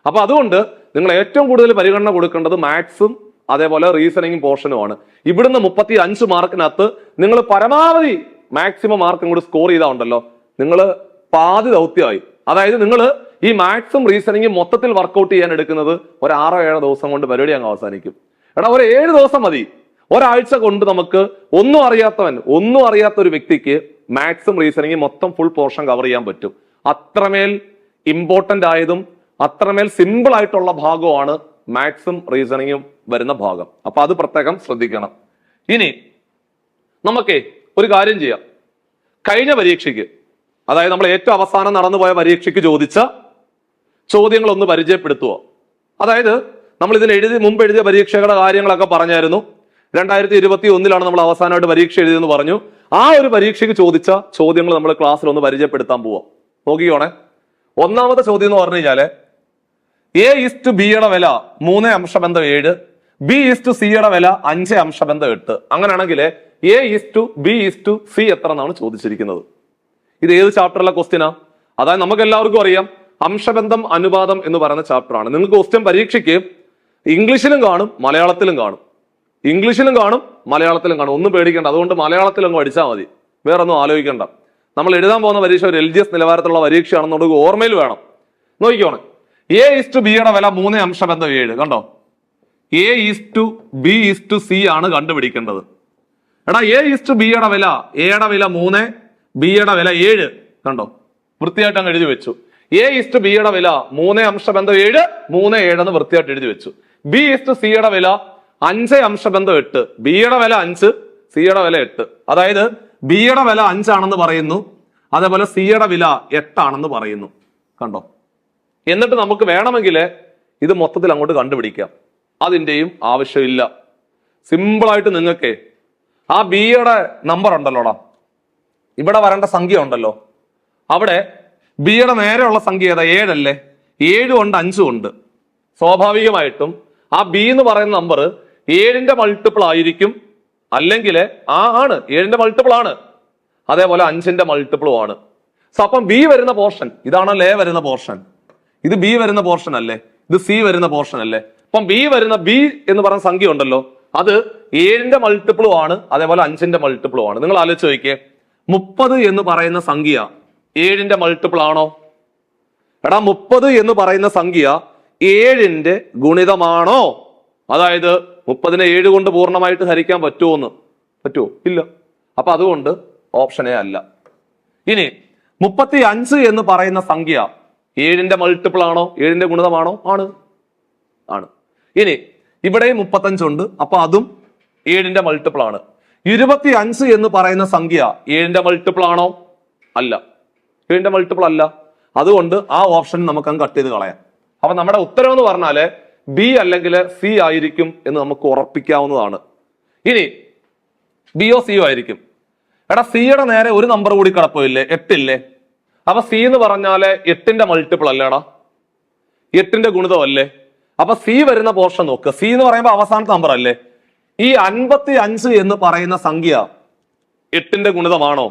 അപ്പൊ അതുകൊണ്ട് നിങ്ങൾ ഏറ്റവും കൂടുതൽ പരിഗണന കൊടുക്കേണ്ടത് മാത്സും അതേപോലെ റീസണിങ് പോർഷനുമാണ്. ഇവിടുന്ന് 35 മാർക്കിനകത്ത് നിങ്ങൾ പരമാവധി മാക്സിമം മാർക്ക് ഇങ്ങോട്ട് സ്കോർ ചെയ്താൽ ഉണ്ടല്ലോ, നിങ്ങൾ പാതി ദൗത്യമായി. അതായത് നിങ്ങൾ ഈ മാത്സും റീസണിങ്ങും മൊത്തത്തിൽ വർക്കൗട്ട് ചെയ്യാൻ എടുക്കുന്നത് ഒരു 6 or 7 ദിവസം കൊണ്ട് പരിപാടി അങ്ങ് അവസാനിക്കും. ഒരു 7 ദിവസം മതി. ഒരാഴ്ച കൊണ്ട് നമുക്ക് ഒന്നും അറിയാത്ത ഒരു വ്യക്തിക്ക് മാത്സും റീസണിങ്ങും മൊത്തം ഫുൾ പോർഷൻ കവർ ചെയ്യാൻ പറ്റും. അത്രമേൽ ഇമ്പോർട്ടന്റ് ആയതും അത്രമേൽ സിമ്പിൾ ആയിട്ടുള്ള ഭാഗമാണ് മാത്സും റീസണിങ്ങും വരുന്ന ഭാഗം. അപ്പൊ അത് പ്രത്യേകം ശ്രദ്ധിക്കണം. ഇനി നമുക്ക് ഒരു കാര്യം ചെയ്യാം. കഴിഞ്ഞ പരീക്ഷയ്ക്ക് അതായത് നമ്മൾ ഏറ്റവും അവസാനം നടന്നുപോയ പരീക്ഷയ്ക്ക് ചോദിച്ച ചോദ്യങ്ങളൊന്ന് പരിചയപ്പെടുത്തുക. അതായത് നമ്മൾ മുമ്പ് എഴുതിയ പരീക്ഷകളുടെ കാര്യങ്ങളൊക്കെ പറഞ്ഞായിരുന്നു. 2021 നമ്മൾ അവസാനമായിട്ട് പരീക്ഷ എഴുതിയെന്ന് പറഞ്ഞു. ആ ഒരു പരീക്ഷയ്ക്ക് ചോദിച്ച ചോദ്യങ്ങൾ നമ്മൾ ക്ലാസ്സിൽ ഒന്ന് പരിചയപ്പെടുത്താൻ പോവാം. നോക്കിക്കോണേ. ഒന്നാമത്തെ ചോദ്യം എന്ന് പറഞ്ഞു കഴിഞ്ഞാല് A:B വില 3:7, B:C വില 5:8. അങ്ങനെയാണെങ്കിൽ A:B:C എത്ര എന്നാണ് ചോദിച്ചിരിക്കുന്നത്. ഇത് ഏത് ചാപ്റ്ററിലെ ക്വസ്റ്റ്യനാ? അതായത് നമുക്ക് എല്ലാവർക്കും അറിയാം അംശബന്ധം അനുപാതം എന്ന് പറയുന്ന ചാപ്റ്റർ ആണ്. നിങ്ങൾക്ക് ക്വസ്റ്റ്യൻ പരീക്ഷയ്ക്ക് ഇംഗ്ലീഷിലും കാണും മലയാളത്തിലും കാണും. ഇംഗ്ലീഷിലും കാണും മലയാളത്തിലും കാണും. ഒന്നും പേടിക്കേണ്ട. അതുകൊണ്ട് മലയാളത്തിലും പഠിച്ചാൽ മതി, വേറെ ഒന്നും ആലോചിക്കേണ്ട. നമ്മൾ എഴുതാൻ പോകുന്ന പരീക്ഷ ഒരു LGS നിലവാരത്തിലുള്ള പരീക്ഷയാണെന്നുള്ളത് ഓർമ്മയിൽ വേണം. നോക്കിക്കോണേ. A:B വില 3:7. കണ്ടോ? A:B:C ആണ് കണ്ടുപിടിക്കേണ്ടത്. എടാ A:B വില എയുടെ വില 3, ബിയുടെ വില 7. കണ്ടോ? വൃത്തിയായിട്ട് അങ്ങ് എഴുതി വെച്ചു. A:B വില 3:7, 3:7 എന്ന് വൃത്തിയായിട്ട് എഴുതി വെച്ചു. B:C വില 5:8. ബിയുടെ വില 5, സിയുടെ വില 8. അതായത് ബിയുടെ വില 5 ആണെന്ന് പറയുന്നു, അതേപോലെ സിയുടെ വില 8 ആണെന്ന് പറയുന്നു. കണ്ടോ? എന്നിട്ട് നമുക്ക് വേണമെങ്കിൽ ഇത് മൊത്തത്തിൽ അങ്ങോട്ട് കണ്ടുപിടിക്കാം. അതിൻ്റെയും ആവശ്യമില്ല. സിമ്പിളായിട്ട് നിങ്ങൾക്ക് ആ ബിയുടെ നമ്പർ ഉണ്ടല്ലോടാ, ഇവിടെ വരേണ്ട സംഖ്യ ഉണ്ടല്ലോ, അവിടെ ബിയുടെ നേരെയുള്ള സംഖ്യ ഏതാ? 7 അല്ലേ? 7 ഉണ്ട്, 5 ഉണ്ട്. സ്വാഭാവികമായിട്ടും ആ ബി എന്ന് പറയുന്ന നമ്പർ 7ന്റെ മൾട്ടിപ്പിൾ ആയിരിക്കും. അല്ലെങ്കിൽ ആണ് 7ന്റെ മൾട്ടിപ്പിൾ ആണ്, അതേപോലെ 5ന്റെ മൾട്ടിപ്പിളും ആണ്. സോ അപ്പം ബി വരുന്ന പോർഷൻ ഇതാണല്ലോ എ വരുന്ന പോർഷൻ. ഇത് ബി വരുന്ന പോർഷൻ അല്ലേ? ഇത് സി വരുന്ന പോർഷൻ അല്ലേ? അപ്പം ബി എന്ന് പറയുന്ന സംഖ്യ ഉണ്ടല്ലോ, അത് 7ന്റെ മൾട്ടിപ്പിളും ആണ്, അതേപോലെ 5ന്റെ മൾട്ടിപ്പിളും ആണ്. നിങ്ങൾ ആലോചിച്ച് നോക്കിയേ, 30 എന്ന് പറയുന്ന സംഖ്യ 7ന്റെ മൾട്ടിപ്പിൾ ആണോ? എടാ 30 എന്ന് പറയുന്ന സംഖ്യ 7ന്റെ ഗുണിതമാണോ? അതായത് 30നെ 7 കൊണ്ട് പൂർണ്ണമായിട്ട് ഹരിക്കാൻ പറ്റുമോ? ഇല്ല. അപ്പൊ അതുകൊണ്ട് ഓപ്ഷനേ അല്ല. ഇനി 35 എന്ന് പറയുന്ന സംഖ്യ 7ന്റെ മൾട്ടിപ്പിൾ ആണോ? 7ന്റെ ഗുണിതമാണോ? ആണ്. ഇനി ഇവിടെ 35 ഉണ്ട്, അപ്പൊ അതും 7ന്റെ മൾട്ടിപ്പിൾ ആണ്. 25 എന്ന് പറയുന്ന സംഖ്യ 7ന്റെ മൾട്ടിപ്പിൾ ആണോ? അല്ല, 7ന്റെ മൾട്ടിപ്പിൾ അല്ല. അതുകൊണ്ട് ആ ഓപ്ഷൻ നമുക്ക് അങ്ങ് കട്ട് ചെയ്ത് കളയാം. അപ്പൊ നമ്മുടെ ഉത്തരം എന്ന് പറഞ്ഞാല് ബി അല്ലെങ്കിൽ സി ആയിരിക്കും എന്ന് നമുക്ക് ഉറപ്പിക്കാവുന്നതാണ്. ഇനി ബിയോ സിയോ ആയിരിക്കും. എടാ സിയുടെ നേരെ ഒരു നമ്പർ കൂടി കിടപ്പില്ലേ? 8 ഇല്ലേ? അപ്പൊ സി എന്ന് പറഞ്ഞാല് 8ന്റെ മൾട്ടിപ്പിൾ അല്ലേടാ? 8ന്റെ ഗുണിതം അല്ലേ? അപ്പൊ സി വരുന്ന പോർഷൻ നോക്കുക. സി എന്ന് പറയുമ്പോൾ അവസാനത്തെ നമ്പർ അല്ലേ? ഈ 55 എന്ന് പറയുന്ന സംഖ്യ 8ന്റെ ഗുണിതമാണോ?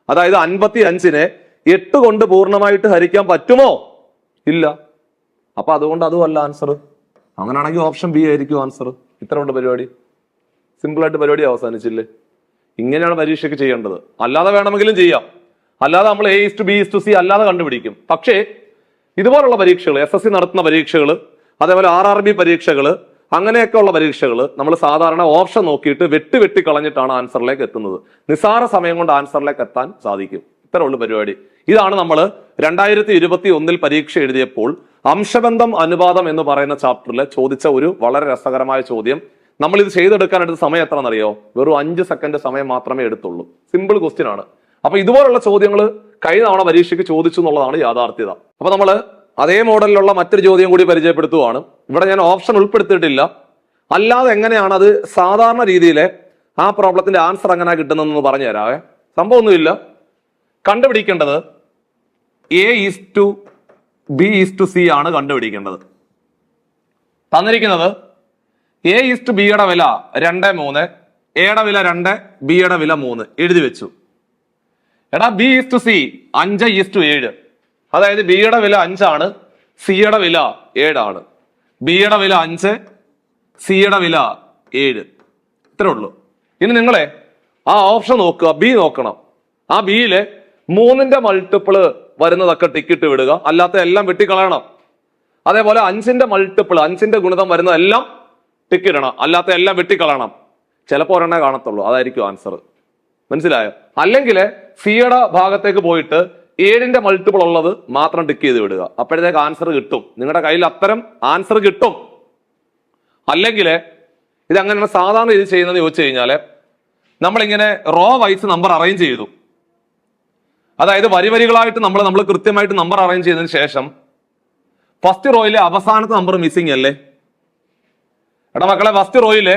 അതായത് 55നെ 8 കൊണ്ട് പൂർണ്ണമായിട്ട് ഹരിക്കാൻ പറ്റുമോ? ഇല്ല. അപ്പൊ അതുകൊണ്ട് അതും അല്ല ആൻസർ. അങ്ങനെയാണെങ്കിൽ ഓപ്ഷൻ ബി ആയിരിക്കും ആൻസർ. ഇത്ര കൊണ്ട് പരിപാടി. സിമ്പിൾ ആയിട്ട് പരിപാടി അവസാനിച്ചില്ലേ? ഇങ്ങനെയാണ് പരീക്ഷയ്ക്ക് ചെയ്യേണ്ടത്. അല്ലാതെ വേണമെങ്കിലും ചെയ്യാം. അല്ലാതെ നമ്മൾ A:B:C അല്ലാതെ കണ്ടുപിടിക്കും. പക്ഷേ ഇതുപോലുള്ള പരീക്ഷകൾ, SSC നടത്തുന്ന പരീക്ഷകൾ, അതേപോലെ RRB പരീക്ഷകൾ, അങ്ങനെയൊക്കെ ഉള്ള പരീക്ഷകൾ നമ്മൾ സാധാരണ ഓപ്ഷൻ നോക്കിയിട്ട് വെട്ടി കളഞ്ഞിട്ടാണ് ആൻസറിലേക്ക് എത്തുന്നത്. നിസ്സാര സമയം കൊണ്ട് ആൻസറിലേക്ക് എത്താൻ സാധിക്കും. ഇത്ര ഉള്ളു പരിപാടി. ഇതാണ് നമ്മൾ 2021 പരീക്ഷ എഴുതിയപ്പോൾ അംശബന്ധം അനുപാതം എന്ന് പറയുന്ന ചാപ്റ്ററിൽ ചോദിച്ച ഒരു വളരെ രസകരമായ ചോദ്യം. നമ്മൾ ഇത് ചെയ്തെടുക്കാൻ എടുത്ത സമയം എത്രയെന്നറിയോ? വെറും 5 സെക്കൻഡ് സമയം മാത്രമേ എടുത്തുള്ളൂ. സിമ്പിൾ ക്വസ്റ്റ്യൻ ആണ്. അപ്പൊ ഇതുപോലുള്ള ചോദ്യങ്ങൾ കഴിഞ്ഞ തവണ പരീക്ഷയ്ക്ക് ചോദിച്ചു എന്നുള്ളതാണ് യാഥാർത്ഥ്യത. അപ്പൊ നമ്മൾ അതേ മോഡലിലുള്ള മറ്റൊരു ചോദ്യം കൂടി പരിചയപ്പെടുത്തുവാണ്. ഇവിടെ ഞാൻ ഓപ്ഷൻ ഉൾപ്പെടുത്തിയിട്ടില്ല. അല്ലാതെ എങ്ങനെയാണ് അത് സാധാരണ രീതിയിലെ ആ പ്രോബ്ലത്തിന്റെ ആൻസർ എങ്ങനെ കിട്ടുന്നതെന്ന് പറഞ്ഞു തരാവേ. സംഭവമൊന്നുമില്ല. കണ്ടുപിടിക്കേണ്ടത് A:B:C ആണ് കണ്ടുപിടിക്കേണ്ടത്. തന്നിരിക്കുന്നത് A:Bയുടെ വില 2, 3, എയുടെ വില 2, ബിയുടെ വില 3 എഴുതി വെച്ചു. എടാ B:C 5:7. അതായത് ബിയുടെ വില 5 ആണ്, സിയുടെ വില 7 ആണ്. ബിയുടെ വില 5, സിയുടെ വില 7. ഇത്രേ ഉള്ളൂ. ഇനി നിങ്ങളെ ആ ഓപ്ഷൻ നോക്കുക, ബി നോക്കണം. ആ ബിയിലെ 3ന്റെ മൾട്ടിപ്പിള് വരുന്നതൊക്കെ ടിക്കിട്ട് വിടുക, അല്ലാത്ത എല്ലാം വെട്ടിക്കളയണം. അതേപോലെ 5ന്റെ മൾട്ടിപ്പിൾ, 5ന്റെ ഗുണിതം വരുന്നതെല്ലാം ടിക്കിടണം, അല്ലാത്ത എല്ലാം വെട്ടിക്കളയണം. ചിലപ്പോൾ ഒരെണ്ണേ കാണത്തുള്ളൂ, അതായിരിക്കും ആൻസർ. മനസ്സിലായോ? അല്ലെങ്കിൽ സിയുടെ ഭാഗത്തേക്ക് പോയിട്ട് 7ന്റെ മൾട്ടിപ്പിൾ ഉള്ളത് മാത്രം ടിക്ക് ചെയ്ത് വിടുക. അപ്പോഴത്തേക്ക് ആൻസർ കിട്ടും. നിങ്ങളുടെ കയ്യിൽ അത്തരം ആൻസർ കിട്ടും. അല്ലെങ്കിൽ ഇതങ്ങനെയാണ് സാധാരണ ഇത് ചെയ്യുന്നത് ചോദിച്ചു കഴിഞ്ഞാല് നമ്മളിങ്ങനെ റോ വൈസ് നമ്പർ അറേഞ്ച് ചെയ്തു. അതായത് വരികളായിട്ട് നമ്മൾ കൃത്യമായിട്ട് നമ്പർ അറേഞ്ച് ചെയ്തതിനു ശേഷം ഫസ്റ്റ് റോയിലെ അവസാനത്തെ നമ്പർ മിസ്സിംഗ് അല്ലേ? എടാ മക്കളെ, ഫസ്റ്റ് റോയിലെ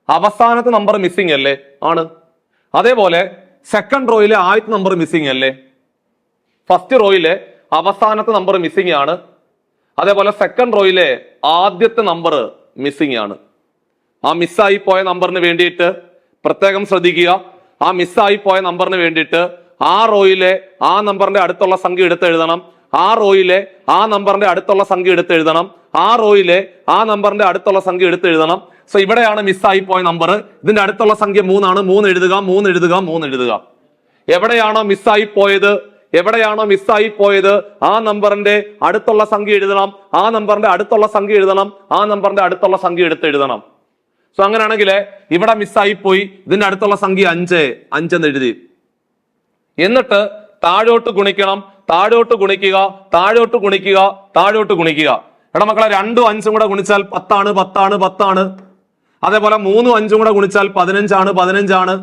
അവസാനത്തെ നമ്പർ മിസ്സിംഗ് അല്ലേ? ആണ്. അതേപോലെ സെക്കൻഡ് റോയിലെ ആദ്യത്തെ നമ്പർ മിസ്സിംഗ് അല്ലേ? ഫസ്റ്റ് റോയിലെ അവസാനത്തെ നമ്പർ മിസ്സിംഗ് ആണ്. അതേപോലെ സെക്കൻഡ് റോയിലെ ആദ്യത്തെ നമ്പർ മിസ്സിംഗ് ആണ്. ആ മിസ്സായി പോയ നമ്പറിന് വേണ്ടിയിട്ട് പ്രത്യേകം ശ്രദ്ധിക്കുക. ആ മിസ്സായി പോയ നമ്പറിന് വേണ്ടിയിട്ട് ആ റോയിലെ ആ നമ്പറിന്റെ അടുത്തുള്ള സംഖ്യ എടുത്ത് എഴുതണം. ആ റോയിലെ ആ നമ്പറിന്റെ അടുത്തുള്ള സംഖ്യ എടുത്ത് എഴുതണം. ആ റോയിലെ ആ നമ്പറിന്റെ അടുത്തുള്ള സംഖ്യ എടുത്ത് എഴുതണം. സോ ഇവിടെയാണ് മിസ്സായി പോയ നമ്പർ. ഇതിന്റെ അടുത്തുള്ള സംഖ്യ 3 ആണ്. 3 എഴുതുക, 3 എഴുതുക, 3 എഴുതുക. എവിടെയാണോ മിസ്സായി പോയത് ആ നമ്പറിന്റെ അടുത്തുള്ള സംഖ്യ എഴുതണം. ആ നമ്പറിന്റെ അടുത്തുള്ള സംഖ്യ എഴുതണം. ആ നമ്പറിന്റെ അടുത്തുള്ള സംഖ്യ എടുത്ത് എഴുതണം. സോ അങ്ങനെയാണെങ്കിൽ ഇവിടെ മിസ്സായി പോയി. ഇതിന്റെ അടുത്തുള്ള സംഖ്യ 5 എന്ന് എഴുതി. എന്നിട്ട് താഴോട്ട് ഗുണിക്കണം. താഴോട്ട് ഗുണിക്കുക. എടാ മക്കളെ, 2ഉം 5ഉം കൂടെ ഗുണിച്ചാൽ 10 ആണ്. അതേപോലെ 3ഉം 5ഉം കൂടെ ഗുണിച്ചാൽ 15 ആണ്.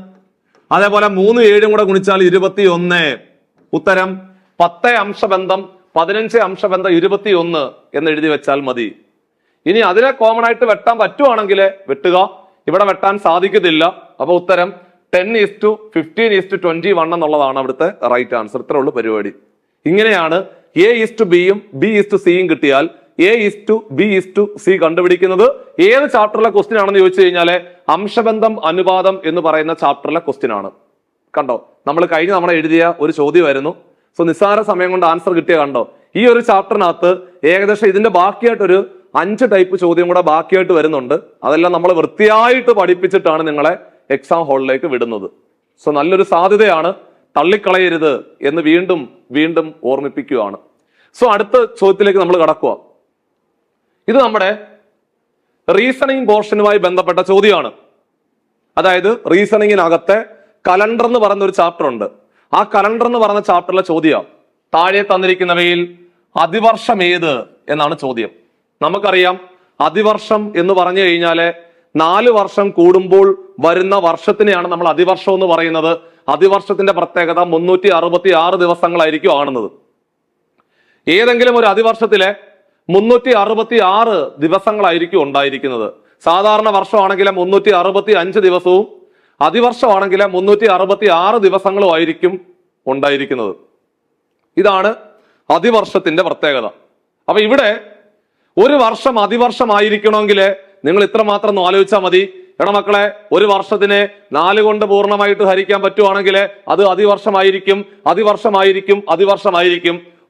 അതേപോലെ 3ഉം 7ഉം കൂടെ ഗുണിച്ചാൽ 21. ഉത്തരം 10 അംശബന്ധം 15 അംശബന്ധം 21 എന്ന് എഴുതി വെച്ചാൽ മതി. ഇനി അതിനെ കോമൺ ആയിട്ട് വെട്ടാൻ പറ്റുവാണെങ്കിൽ വെട്ടുക. ഇവിടെ വെട്ടാൻ സാധിക്കത്തില്ല. അപ്പൊ ഉത്തരം 10:15:21 എന്നുള്ളതാണ് അവിടുത്തെ റൈറ്റ് ആൻസർ. ഇത്രേ ഉള്ളൂ പരിപാടി. ഇങ്ങനെയാണ് A:Bയും B:Cയും കിട്ടിയാൽ A:B:C കണ്ടുപിടിക്കുന്നത്. ഏത് ചാപ്റ്ററിലെ ക്വസ്റ്റ്യൻ ആണെന്ന് ചോദിച്ചു കഴിഞ്ഞാല് അംശബന്ധം അനുപാതം എന്ന് പറയുന്ന ചാപ്റ്ററിലെ ക്വസ്റ്റ്യൻ ആണ്. കണ്ടോ, നമ്മൾ എഴുതിയ ഒരു ചോദ്യമായിരുന്നു. സോ നിസ്സാര സമയം കൊണ്ട് ആൻസർ കിട്ടിയ കണ്ടോ. ഈ ഒരു ചാപ്റ്ററിനകത്ത് ഏകദേശം ഇതിന്റെ ബാക്കിയായിട്ടൊരു 5 ടൈപ്പ് ചോദ്യം കൂടെ ബാക്കിയായിട്ട് വരുന്നുണ്ട്. അതെല്ലാം നമ്മൾ വൃത്തിയായിട്ട് പഠിപ്പിച്ചിട്ടാണ് നിങ്ങളെ എക്സാം ഹാളിലേക്ക് വിടുന്നത്. സോ നല്ലൊരു സാധ്യതയാണ്, തള്ളിക്കളയരുത് എന്ന് വീണ്ടും ഓർമ്മിപ്പിക്കുകയാണ്. സോ അടുത്ത ചോദ്യത്തിലേക്ക് നമ്മൾ കടക്കുക. ഇത് നമ്മുടെ റീസണിങ് പോർഷനുമായി ബന്ധപ്പെട്ട ചോദ്യമാണ്. അതായത് റീസണിങ്ങിനകത്തെ കലണ്ടർ എന്ന് പറയുന്ന ഒരു ചാപ്റ്റർ ഉണ്ട്. ആ കലണ്ടർ എന്ന് പറയുന്ന ചാപ്റ്ററിലെ ചോദ്യം താഴെ തന്നിരിക്കുന്നവയിൽ അതിവർഷം ഏത് എന്നാണ് ചോദ്യം. നമുക്കറിയാം, അതിവർഷം എന്ന് പറഞ്ഞു കഴിഞ്ഞാല് 4 വർഷം കൂടുമ്പോൾ വരുന്ന വർഷത്തിനെയാണ് നമ്മൾ അതിവർഷം എന്ന് പറയുന്നത്. അതിവർഷത്തിന്റെ പ്രത്യേകത 366 ദിവസങ്ങളായിരിക്കും ആണെന്നത്. ഏതെങ്കിലും ഒരു അതിവർഷത്തിലെ 366 ദിവസങ്ങളായിരിക്കും ഉണ്ടായിരിക്കുന്നത്. സാധാരണ വർഷമാണെങ്കിൽ 365 ദിവസവും അതിവർഷമാണെങ്കിൽ 366 ദിവസങ്ങളും ആയിരിക്കും ഉണ്ടായിരിക്കുന്നത്. ഇതാണ് അതിവർഷത്തിന്റെ പ്രത്യേകത. അപ്പൊ ഇവിടെ ഒരു വർഷം അതിവർഷമായിരിക്കണമെങ്കിൽ നിങ്ങൾ ഇത്രമാത്രം ഒന്ന് ആലോചിച്ചാൽ മതി. എടാ മക്കളെ, ഒരു വർഷത്തിനെ 4 കൊണ്ട് പൂർണ്ണമായിട്ട് ഹരിക്കാൻ പറ്റുവാണെങ്കിൽ അത് അതിവർഷമായിരിക്കും.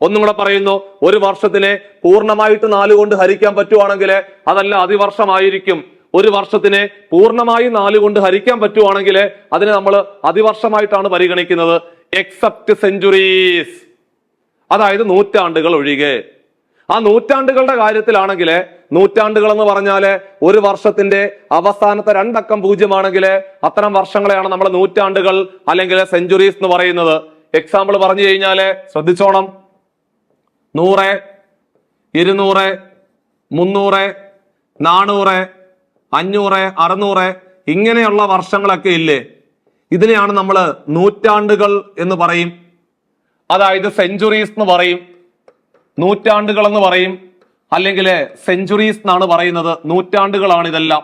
ഒന്നും കൂടെ പറയുന്നു, ഒരു വർഷത്തിനെ പൂർണ്ണമായിട്ട് 4 കൊണ്ട് ഹരിക്കാൻ പറ്റുവാണെങ്കിൽ അതല്ല അതിവർഷമായിരിക്കും. ഒരു വർഷത്തിനെ പൂർണ്ണമായി 4 കൊണ്ട് ഹരിക്കാൻ പറ്റുവാണെങ്കിൽ അതിനെ നമ്മൾ അതിവർഷമായിട്ടാണ് പരിഗണിക്കുന്നത്. എക്സെപ്റ്റ് സെഞ്ചുറീസ്, അതായത് നൂറ്റാണ്ടുകൾ ഒഴികെ. ആ നൂറ്റാണ്ടുകളുടെ കാര്യത്തിലാണെങ്കിൽ നൂറ്റാണ്ടുകൾ എന്ന് പറഞ്ഞാല് ഒരു വർഷത്തിന്റെ അവസാനത്തെ 2 അക്കം 0 ആണെങ്കിൽ അത്തരം വർഷങ്ങളെയാണ് നമ്മൾ നൂറ്റാണ്ടുകൾ അല്ലെങ്കിൽ സെഞ്ചുറീസ് എന്ന് പറയുന്നത്. എക്സാമ്പിൾ പറഞ്ഞു കഴിഞ്ഞാല് ശ്രദ്ധിച്ചോണം. 100, 200, 300, 400, 500, 600 ഇങ്ങനെയുള്ള വർഷങ്ങളൊക്കെ ഇല്ലേ, ഇതിനെയാണ് നമ്മൾ നൂറ്റാണ്ടുകൾ എന്ന് പറയും. അതായത് സെഞ്ചുറീസ് എന്ന് പറയും, നൂറ്റാണ്ടുകൾ എന്ന് പറയും, അല്ലെങ്കിൽ സെഞ്ചുറീസ് എന്നാണ് പറയുന്നത്. നൂറ്റാണ്ടുകളാണ് ഇതെല്ലാം.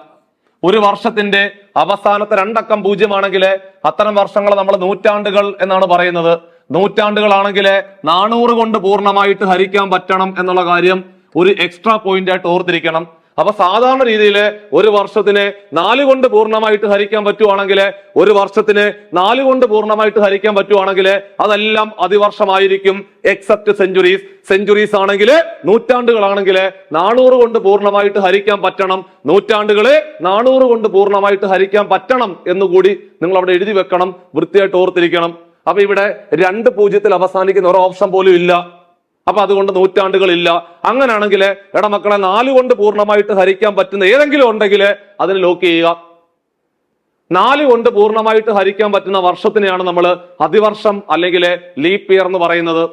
ഒരു വർഷത്തിന്റെ അവസാനത്തെ 2 അക്കം 0 ആണെങ്കിൽ അത്തരം വർഷങ്ങളെ നമ്മൾ നൂറ്റാണ്ടുകൾ എന്നാണ് പറയുന്നത്. നൂറ്റാണ്ടുകളാണെങ്കിൽ 400 കൊണ്ട് പൂർണ്ണമായിട്ട് ഹരിക്കാൻ പറ്റണം എന്നുള്ള കാര്യം ഒരു എക്സ്ട്രാ പോയിന്റ് ആയിട്ട് ഓർത്തിരിക്കണം. അപ്പൊ സാധാരണ രീതിയിൽ ഒരു വർഷത്തിന് 4 കൊണ്ട് പൂർണ്ണമായിട്ട് ഹരിക്കാൻ പറ്റുവാണെങ്കിൽ അതെല്ലാം അതിവർഷമായിരിക്കും. Except centuries. സെഞ്ചുറീസ് ആണെങ്കിൽ, നൂറ്റാണ്ടുകളാണെങ്കിൽ 400 കൊണ്ട് പൂർണ്ണമായിട്ട് ഹരിക്കാൻ പറ്റണം. നൂറ്റാണ്ടുകളെ 400 കൊണ്ട് പൂർണ്ണമായിട്ട് ഹരിക്കാൻ പറ്റണം എന്നുകൂടി നിങ്ങൾ അവിടെ എഴുതി വെക്കണം, വൃത്തിയായിട്ട് ഓർത്തിരിക്കണം. അപ്പൊ ഇവിടെ 2 0 അവസാനിക്കുന്ന ഒരു ഓപ്ഷൻ പോലും ഇല്ല. അപ്പൊ അതുകൊണ്ട് നൂറ്റാണ്ടുകൾ ഇല്ല. അങ്ങനെയാണെങ്കിൽ എടാ മക്കളെ, 4 കൊണ്ട് പൂർണ്ണമായിട്ട് ഹരിക്കാൻ പറ്റുന്ന ഏതെങ്കിലും ഉണ്ടെങ്കിൽ അതിന് ലോക്ക് ചെയ്യുക. 4 കൊണ്ട് പൂർണ്ണമായിട്ട് ഹരിക്കാൻ പറ്റുന്ന വർഷത്തിനെയാണ് നമ്മൾ അതിവർഷം അല്ലെങ്കിൽ ലീപ്പ് ഇയർ എന്ന് പറയുന്നത്.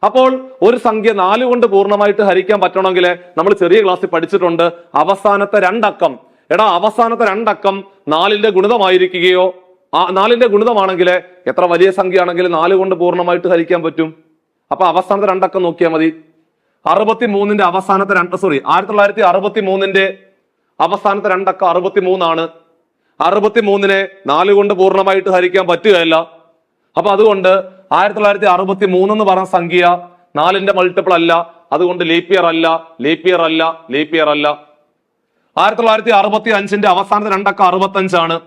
അപ്പോൾ ഒരു സംഖ്യ 4 കൊണ്ട് പൂർണ്ണമായിട്ട് ഹരിക്കാൻ പറ്റണമെങ്കിൽ നമ്മൾ ചെറിയ ക്ലാസ്സിൽ പഠിച്ചിട്ടുണ്ട് അവസാനത്തെ 2 അക്കം. എടാ, അവസാനത്തെ 2 അക്കം 4ന്റെ ഗുണിതമായിരിക്കുകയോ 4ന്റെ ഗുണിതമാണെങ്കിൽ എത്ര വലിയ സംഖ്യ ആണെങ്കിലും 4 കൊണ്ട് പൂർണ്ണമായിട്ട് ഹരിക്കാൻ പറ്റും. അപ്പൊ അവസാനത്തെ രണ്ടക്കം നോക്കിയാൽ മതി. 63ന്റെ അവസാനത്തെ 1963ന്റെ അവസാനത്തെ രണ്ടക്കം 63 63നെ 4 കൊണ്ട് പൂർണ്ണമായിട്ട് ഹരിക്കാൻ പറ്റുകയല്ല. അപ്പൊ അതുകൊണ്ട് 1963 എന്ന് പറഞ്ഞ സംഖ്യ 4ന്റെ മൾട്ടിപ്പിൾ അല്ല. അതുകൊണ്ട് ലീപ് ഇയർ അല്ല, ലീപ് ഇയർ അല്ല, ലീപ് ഇയർ അല്ല. 1965ന്റെ അവസാനത്തെ രണ്ടക്കം 65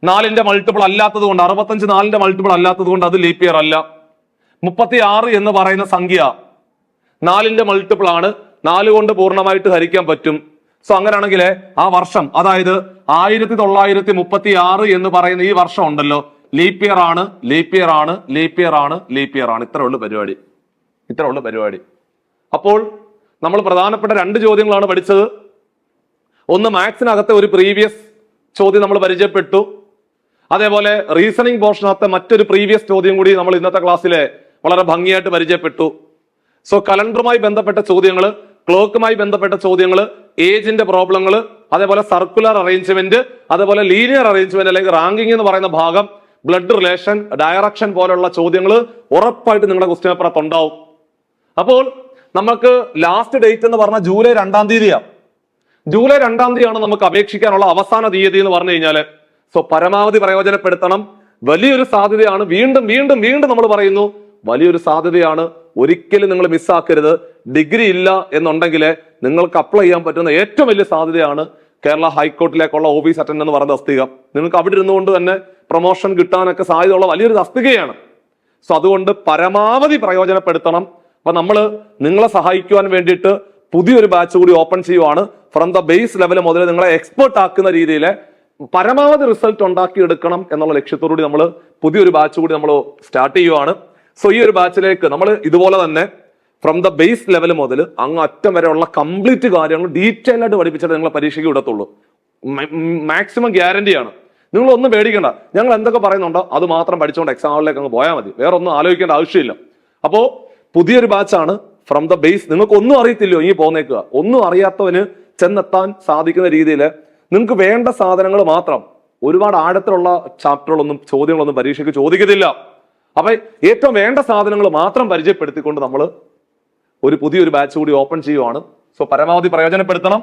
4ന്റെ മൾട്ടിപ്പിൾ അല്ലാത്തത് കൊണ്ട് 65 4ന്റെ മൾട്ടിപ്പിൾ അല്ലാത്തത് കൊണ്ട് അത് ലീപ് ഇയർ അല്ല. 36 എന്ന് പറയുന്ന സംഖ്യ 4ന്റെ മൾട്ടിപ്പിൾ ആണ്, 4 കൊണ്ട് പൂർണ്ണമായിട്ട് ഹരിക്കാൻ പറ്റും. സോ അങ്ങനെയാണെങ്കിൽ ആ വർഷം, അതായത് 1936 എന്ന് പറയുന്ന ഈ വർഷം ഉണ്ടല്ലോ, ലീപ് ഇയർ ആണ്, ലീപ് ഇയർ ആണ്, ലീപ് ഇയർ ആണ്, ലീപ് ഇയർ ആണ്. ഇത്ര ഉള്ളു പരിപാടി. അപ്പോൾ നമ്മൾ പ്രധാനപ്പെട്ട 2 ചോദ്യങ്ങളാണ് പഠിച്ചത്. ഒന്ന് മാത്സിനകത്തെ ഒരു പ്രീവിയസ് ചോദ്യം നമ്മൾ പരിചയപ്പെട്ടു. അതേപോലെ റീസണിംഗ് പോർഷനകത്തെ മറ്റൊരു പ്രീവിയസ് ചോദ്യം കൂടി നമ്മൾ ഇന്നത്തെ ക്ലാസ്സിലെ വളരെ ഭംഗിയായിട്ട് പരിചയപ്പെട്ടു. സോ കലണ്ടറുമായി ബന്ധപ്പെട്ട ചോദ്യങ്ങൾ, ക്ലോക്കുമായി ബന്ധപ്പെട്ട ചോദ്യങ്ങൾ, ഏജിന്റെ പ്രോബ്ലങ്ങൾ, അതേപോലെ സർക്കുലർ അറേഞ്ച്മെന്റ്, അതേപോലെ ലീനിയർ അറേഞ്ച്മെന്റ് അല്ലെങ്കിൽ റാങ്കിങ് എന്ന് പറയുന്ന ഭാഗം, ബ്ലഡ് റിലേഷൻ, ഡയറക്ഷൻ പോലുള്ള ചോദ്യങ്ങൾ ഉറപ്പായിട്ട് നിങ്ങളുടെ ക്വസ്റ്റ്യൻ പേപ്പറിനകത്ത് ഉണ്ടാവും. അപ്പോൾ നമുക്ക് ലാസ്റ്റ് ഡേറ്റ് എന്ന് പറഞ്ഞാൽ ജൂലൈ 2 തീയതിയാണ്. ജൂലൈ 2 തീയതിയാണ് നമുക്ക് അപേക്ഷിക്കാനുള്ള അവസാന തീയതി എന്ന് പറഞ്ഞു കഴിഞ്ഞാൽ. സോ പരമാവധി പ്രയോജനപ്പെടുത്തണം. വലിയൊരു സാധ്യതയാണ്, വീണ്ടും വീണ്ടും വീണ്ടും നമ്മൾ പറയുന്നു, വലിയൊരു സാധ്യതയാണ്. ഒരിക്കലും നിങ്ങൾ മിസ്സാക്കരുത്. ഡിഗ്രി ഇല്ല എന്നുണ്ടെങ്കിൽ നിങ്ങൾക്ക് അപ്ലൈ ചെയ്യാൻ പറ്റുന്ന ഏറ്റവും വലിയ സാധ്യതയാണ് കേരള ഹൈക്കോർട്ടിലേക്കുള്ള ഓഫീസ് അറ്റൻഡന്റ് എന്ന് പറയുന്ന തസ്തിക. നിങ്ങൾക്ക് അവിടെ ഇരുന്നുകൊണ്ട് തന്നെ പ്രൊമോഷൻ കിട്ടാനൊക്കെ സാധ്യതയുള്ള വലിയൊരു തസ്തികയാണ്. സോ അതുകൊണ്ട് പരമാവധി പ്രയോജനപ്പെടുത്തണം. അപ്പൊ നമ്മൾ നിങ്ങളെ സഹായിക്കുവാൻ വേണ്ടിയിട്ട് പുതിയൊരു ബാച്ച് കൂടി ഓപ്പൺ ചെയ്യുവാണ്. ഫ്രം ദ ബേസ് ലെവൽ മുതൽ നിങ്ങളെ എക്സ്പേർട്ട് ആക്കുന്ന രീതിയിൽ പരമാവധി റിസൾട്ട് ഉണ്ടാക്കി എടുക്കണം എന്നുള്ള ലക്ഷ്യത്തോടുകൂടി നമ്മൾ പുതിയൊരു ബാച്ച് കൂടി നമ്മൾ സ്റ്റാർട്ട് ചെയ്യുവാണ്. സോ ഈ ഒരു ബാച്ചിലേക്ക് നമ്മൾ ഇതുപോലെ തന്നെ ഫ്രം ദ ബേസ് ലെവൽ മുതൽ അങ്ങ് അറ്റം വരെയുള്ള കംപ്ലീറ്റ് കാര്യങ്ങൾ ഡീറ്റെയിൽ ആയിട്ട് പഠിപ്പിച്ചിട്ട് നിങ്ങളെ പരീക്ഷയ്ക്ക് വിടത്തുള്ളൂ. മാക്സിമം ഗ്യാരണ്ടിയാണ്. നിങ്ങൾ ഒന്നും പേടിക്കണ്ട. ഞങ്ങൾ എന്തൊക്കെ പറയുന്നുണ്ടോ അത് മാത്രം പഠിച്ചുകൊണ്ട് എക്സാം ഹാളിലേക്ക് അങ്ങ് പോയാൽ മതി. വേറെ ഒന്നും ആലോചിക്കേണ്ട ആവശ്യമില്ല. അപ്പോ പുതിയൊരു ബാച്ചാണ് ഫ്രം ദ ബേസ്. നിങ്ങൾക്ക് ഒന്നും അറിയത്തില്ലോ, ഇനി പോന്നേക്കുക. ഒന്നും അറിയാത്തവന് ചെന്നെത്താൻ സാധിക്കുന്ന രീതിയിൽ നിങ്ങൾക്ക് വേണ്ട സാധനങ്ങൾ മാത്രം, ഒരുപാട് ആഴത്തിലുള്ള ചാപ്റ്ററുകളൊന്നും ചോദ്യങ്ങളൊന്നും പരീക്ഷയ്ക്ക് ചോദിക്കത്തില്ല. അപ്പൊ ഏറ്റവും വേണ്ട സാധനങ്ങൾ മാത്രം പരിചയപ്പെടുത്തിക്കൊണ്ട് നമ്മൾ ഒരു പുതിയൊരു ബാച്ച് കൂടി ഓപ്പൺ ചെയ്യുവാണ്. സോ പരമാവധി പ്രയോജനപ്പെടുത്തണം.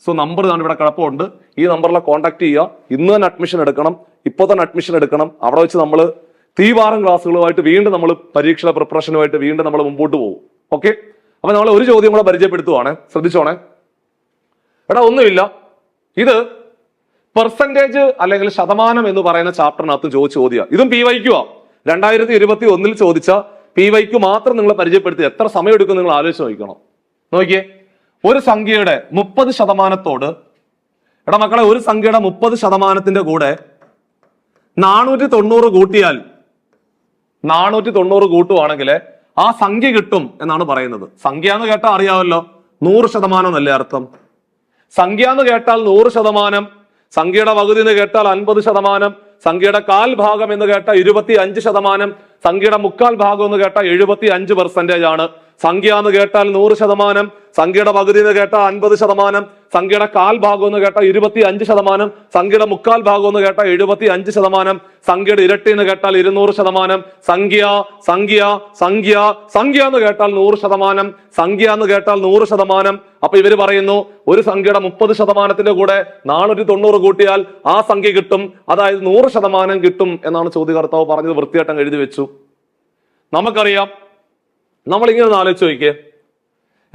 സോ നമ്പർ ഞാൻ ഇവിടെ കിടപ്പുണ്ട്. ഈ നമ്പറിലെ കോൺടാക്ട് ചെയ്യുക. ഇന്ന് തന്നെ അഡ്മിഷൻ എടുക്കണം, ഇപ്പോൾ തന്നെ അഡ്മിഷൻ എടുക്കണം. അവിടെ വെച്ച് നമ്മൾ തീവാരം ക്ലാസ്സുകളുമായിട്ട് വീണ്ടും നമ്മൾ പരീക്ഷയുടെ പ്രിപ്പറേഷനുമായിട്ട് വീണ്ടും നമ്മൾ മുമ്പോട്ട് പോകും. ഓക്കെ, അപ്പൊ നമ്മൾ ഒരു ചോദ്യം കൂടെ പരിചയപ്പെടുത്തുവാണ്, ശ്രദ്ധിച്ചോണേ. എടാ ഒന്നുമില്ല, ഇത് പെർസെന്റേജ് അല്ലെങ്കിൽ ശതമാനം എന്ന് പറയുന്ന ചാപ്റ്ററിനകത്ത് ചോദിച്ച ചോദ്യം. ഇതും PYQ 2021 ചോദിച്ച PYQ മാത്രം നിങ്ങൾ പരിചയപ്പെടുത്തി എത്ര സമയം എടുക്കും നിങ്ങൾ ആലോചിച്ച് നോക്കണം. നോക്കിയേ, ഒരു സംഖ്യയുടെ 30% എടാ മക്കളെ, ഒരു സംഖ്യയുടെ 30% കൂടെ 490 കൂട്ടിയാൽ 490 കൂട്ടുവാണെങ്കിൽ ആ സംഖ്യ കിട്ടും എന്നാണ് പറയുന്നത്. സംഖ്യ എന്ന് കേട്ടാൽ അറിയാമല്ലോ, 100% എന്നല്ലേ അർത്ഥം. സംഖ്യ എന്ന് കേട്ടാൽ 100%, സംഖ്യയുടെ പകുതി എന്ന് കേട്ടാൽ 50%, സംഖ്യയുടെ 1/4 ഭാഗം എന്ന് കേട്ടാൽ 25%, സംഖ്യയുടെ 3/4 ഭാഗം എന്ന് കേട്ടാൽ 75% ആണ്. സംഖ്യ എന്ന് കേട്ടാൽ 100%, സംഖ്യയുടെ പകുതി എന്ന് കേട്ടാൽ 50%, സംഖ്യയുടെ 1/4 ഭാഗം എന്ന് കേട്ടാൽ 25%, സംഖ്യയുടെ 3/4 ഭാഗം എന്ന് കേട്ടാൽ 75%, സംഖ്യയുടെ ഇരട്ടി എന്ന് കേട്ടാൽ 200%, സംഖ്യ സംഖ്യ സംഖ്യ സംഖ്യ എന്ന് കേട്ടാൽ 100%, സംഖ്യ എന്ന് കേട്ടാൽ 100%. അപ്പൊ ഇവര് പറയുന്നു ഒരു സംഖ്യയുടെ 30% കൂടെ 490 കൂട്ടിയാൽ ആ സംഖ്യ കിട്ടും, അതായത് 100% കിട്ടും എന്നാണ് ചോദ്യകർത്താവ് പറഞ്ഞത്. വൃത്തിയായിട്ടം എഴുതി വെച്ചു. നമുക്കറിയാം, നമ്മളിങ്ങനെ ആലോചിച്ച് നോക്കിയേ,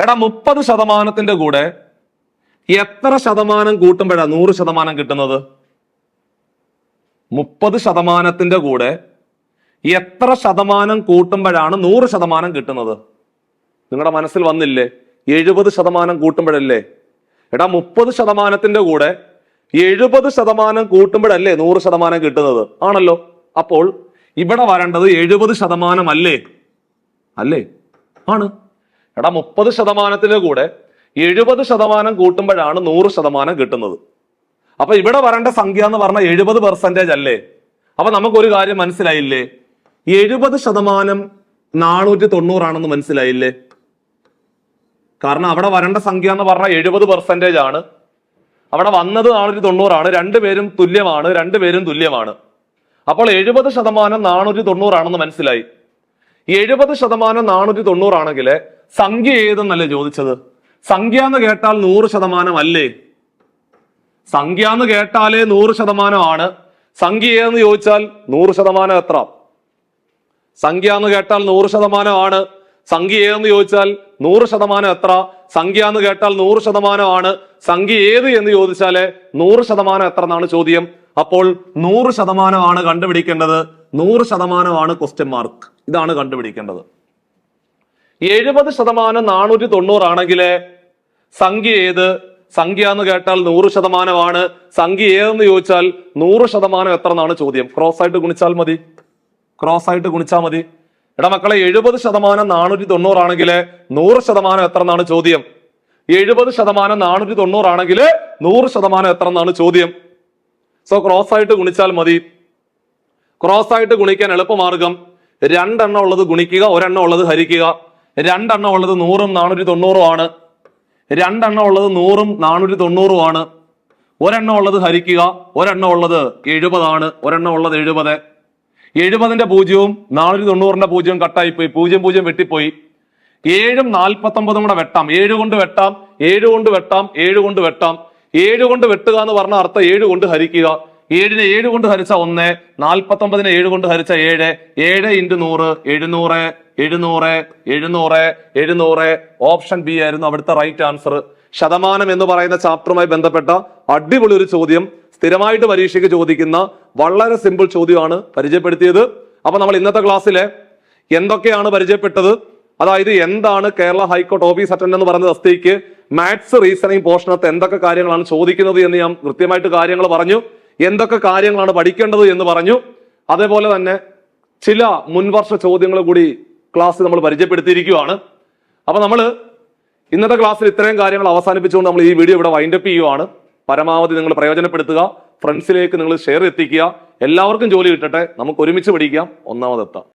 എടാ 30% കൂടെ എത്ര ശതമാനം കൂട്ടുമ്പോഴാണ് 100% കിട്ടുന്നത്? 30% കൂടെ എത്ര ശതമാനം കൂട്ടുമ്പോഴാണ് 100% കിട്ടുന്നത്? നിങ്ങളുടെ മനസ്സിൽ വന്നില്ലേ? 70% കൂട്ടുമ്പോഴല്ലേ? എടാ 30% കൂടെ 70% കൂട്ടുമ്പോഴല്ലേ 100% കിട്ടുന്നത്? ആണല്ലോ. അപ്പോൾ ഇവിടെ വരേണ്ടത് 70% അല്ലേ? അല്ലേ? ആണ്. എടാ 30% കൂടെ 70% കൂട്ടുമ്പോഴാണ് 100% കിട്ടുന്നത്. അപ്പൊ ഇവിടെ വരേണ്ട സംഖ്യ എന്ന് പറഞ്ഞാൽ 70% അല്ലേ? അപ്പൊ നമുക്കൊരു കാര്യം മനസ്സിലായില്ലേ? 70% 490 ആണെന്ന് മനസ്സിലായില്ലേ? കാരണം അവിടെ വരേണ്ട സംഖ്യ എന്ന് പറഞ്ഞാൽ 70% ആണ്. അവിടെ വന്നത് 490 ആണ്. രണ്ടുപേരും തുല്യമാണ്. അപ്പോൾ 70% 490 ആണെന്ന് മനസ്സിലായി. 70% 490 ആണെങ്കിൽ സംഖ്യ ഏതെന്നല്ലേ ചോദിച്ചത്? സംഖ്യ എന്ന് കേട്ടാൽ 100% അല്ലേ? സംഖ്യ എന്ന് കേട്ടാലേ 100% ആണ്. സംഖ്യ ഏതെന്ന് ചോദിച്ചാൽ 100% എത്ര? സംഖ്യ എന്ന് കേട്ടാൽ 100% ആണ്. സംഖ്യ ഏതെന്ന് ചോദിച്ചാൽ 100% എത്ര? സംഖ്യ എന്ന് കേട്ടാൽ 100% ആണ്. സംഖ്യ ഏത് എന്ന് ചോദിച്ചാല് 100% എത്ര എന്നാണ് ചോദ്യം. അപ്പോൾ 100% ആണ് കണ്ടുപിടിക്കേണ്ടത്. 100% ആണ് ക്വസ്റ്റ്യൻ മാർക്ക്. ഇതാണ് കണ്ടുപിടിക്കേണ്ടത്. 70% 490 ആണെങ്കിൽ സംഖ്യ ഏത്? സംഖ്യ എന്ന് കേട്ടാൽ 100% ആണ്. സംഖ്യ ഏതെന്ന് ചോദിച്ചാൽ 100% എത്ര എന്നാണ് ചോദ്യം. ക്രോസ് ആയിട്ട് ഗുണിച്ചാൽ മതി. ക്രോസ് ആയിട്ട് ഗുണിച്ചാൽ മതി. എടാ മക്കളെ, 70% 490 ആണെങ്കിൽ 100% എത്ര എന്നാണ് ചോദ്യം. 70% 490 ആണെങ്കിൽ 100% എത്ര എന്നാണ് ചോദ്യം. സോ ക്രോസ് ആയിട്ട് ഗുണിച്ചാൽ മതി. ക്രോസ് ആയിട്ട് ഗുണിക്കാൻ എളുപ്പമാർഗം, 2 എണ്ണം ഉള്ളത് ഗുണിക്കുക, 1 എണ്ണം ഉള്ളത് ഹരിക്കുക. 2 എണ്ണം ഉള്ളത് 100ഉം 490 ആണ്. 2 എണ്ണം ഉള്ളത് 100ഉം 490 ആണ്. 1 എണ്ണം ഉള്ളത് ഹരിക്കുക, 1 എണ്ണം ഉള്ളത് 70 ആണ്. 1 എണ്ണം ഉള്ളത് 70. 70ന്റെ 0ഉം 490ന്റെ 0ഉം കട്ടായിപ്പോയി. 0 0 വെട്ടിപ്പോയി. 7ഉം 49ഉം കൂടെ വെട്ടാം. 7 കൊണ്ട് വെട്ടാം, 7 കൊണ്ട് വെട്ടാം, 7 കൊണ്ട് വെട്ടാം. 7 കൊണ്ട് വെട്ടുക എന്ന് പറഞ്ഞ അർത്ഥം 7 കൊണ്ട് ഹരിക്കുക. 7നെ 7 കൊണ്ട് ഹരിച്ച 1, 49നെ 7 കൊണ്ട് ഹരിച്ച 7. 7 × 100 700 700 700 700. ഓപ്ഷൻ ബി ആയിരുന്നു അവിടുത്തെ റൈറ്റ് ആൻസർ. ശതമാനം എന്ന് പറയുന്ന ചാപ്റ്ററുമായി ബന്ധപ്പെട്ട അടിപൊളി ഒരു ചോദ്യം, സ്ഥിരമായിട്ട് പരീക്ഷയ്ക്ക് ചോദിക്കുന്ന വളരെ സിമ്പിൾ ചോദ്യമാണ് പരിചയപ്പെടുത്തിയത്. അപ്പൊ നമ്മൾ ഇന്നത്തെ ക്ലാസ്സിലെ എന്തൊക്കെയാണ് പരിചയപ്പെട്ടത്, അതായത് എന്താണ് കേരള ഹൈക്കോർട്ട് ഓഫീസ് അറ്റൻഡന്റ് എന്ന് പറയുന്ന തസ്തികയ്ക്ക് മാത്സ് റീസണിംഗ് പോർഷനകത്ത് എന്തൊക്കെ കാര്യങ്ങളാണ് ചോദിക്കുന്നത് എന്ന് ഞാൻ കൃത്യമായിട്ട് കാര്യങ്ങൾ പറഞ്ഞു. എന്തൊക്കെ കാര്യങ്ങളാണ് പഠിക്കേണ്ടത് എന്ന് പറഞ്ഞു. അതേപോലെ തന്നെ ചില മുൻവർഷ ചോദ്യങ്ങൾ കൂടി ക്ലാസ് നമ്മൾ പരിചയപ്പെടുത്തിയിരിക്കുകയാണ്. അപ്പൊ നമ്മൾ ഇന്നത്തെ ക്ലാസ്സിൽ ഇത്രയും കാര്യങ്ങൾ അവസാനിപ്പിച്ചുകൊണ്ട് നമ്മൾ ഈ വീഡിയോ ഇവിടെ വൈൻഡപ്പ് ചെയ്യുവാണ്. പരമാവധി നിങ്ങൾ പ്രയോജനപ്പെടുത്തുക, ഫ്രണ്ട്സിലേക്ക് നിങ്ങൾ ഷെയർ എത്തിക്കുക. എല്ലാവർക്കും ജോലി കിട്ടട്ടെ, നമുക്ക് ഒരുമിച്ച് പഠിക്കാം, ഒന്നാമതെത്താം.